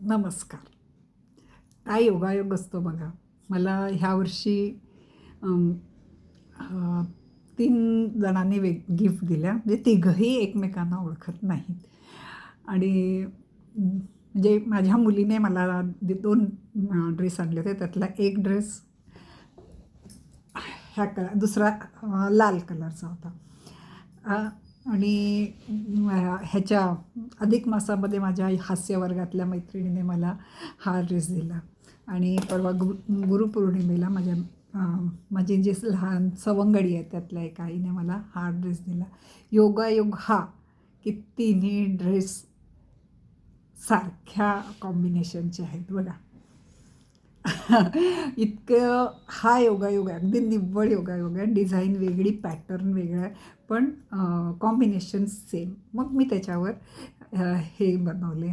नमस्कार. काय योगायोग असतो बघा. मला ह्या वर्षी अम, अ, 3 जणांनी गिफ्ट दिल्या. म्हणजे तिघंही एकमेकांना ओळखत नाहीत. आणि म्हणजे माझ्या मुलीने मला 2 ड्रेस आणले होते. त्यातला एक ड्रेस दुसरा लाल कलरचा होता. अ, आणि ह्याच्या अधिक मासामध्ये माझ्या हास्य वर्गातल्या मैत्रिणीने मला हा ड्रेस दिला. आणि परवा गुरुपौर्णिमेला माझी जी लहान सवंगडी आहे त्यातल्या एका आईने मला हा ड्रेस दिला. योगायोग हा की तिन्ही ड्रेस सारख्या कॉम्बिनेशनचे आहेत बघा. इतकं हा योगायोग आहे, अगदी निव्वळ योगायोग आहे. डिझाईन वेगळी, पॅटर्न वेगळं आहे, पण कॉम्बिनेशन सेम. मग मी त्याच्यावर हे बनवले.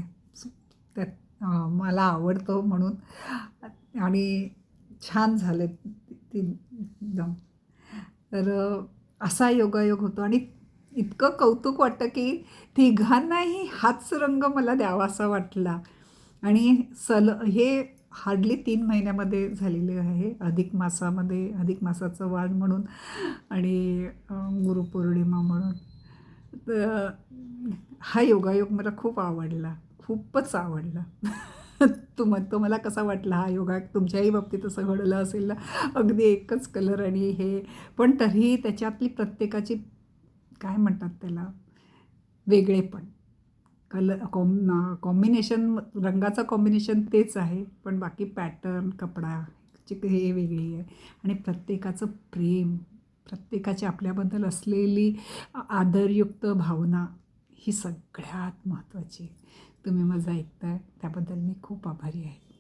त्यात मला आवडतं म्हणून. आणि छान झाले एकदम. तर असा योगायोग होतो. आणि इतकं कौतुक वाटतं की तिघांनाही हाच रंग मला द्यावासा वाटला. आणि हे हार्डली 3 महिन्यामध्ये झालेले आहे. अधिक मासामध्ये, अधिक मासाचं वाण म्हणून आणि गुरुपौर्णिमा म्हणून. तर हा योगायोग मला खूप आवडला, खूपच आवडला. तुम्हाला कसा वाटला हा योगा? तुमच्याही बाबतीत असं घडलं असेल ना? अगदी एकच कलर आणि हे, पण तरीही त्याच्यातली प्रत्येकाची काय म्हणतात त्याला, वेगळेपण. कॉम्बिनेशन, रंगाचं कॉम्बिनेशन तेच आहे, पण बाकी पॅटर्न, कपडाची हे वेगळी आहे. आणि प्रत्येकाचं प्रेम, प्रत्येकाची आपल्याबद्दल असलेली आदरयुक्त भावना ही सगळ्यात महत्त्वाची. तुम्ही माझं ऐकताय त्याबद्दल मी खूप आभारी आहे.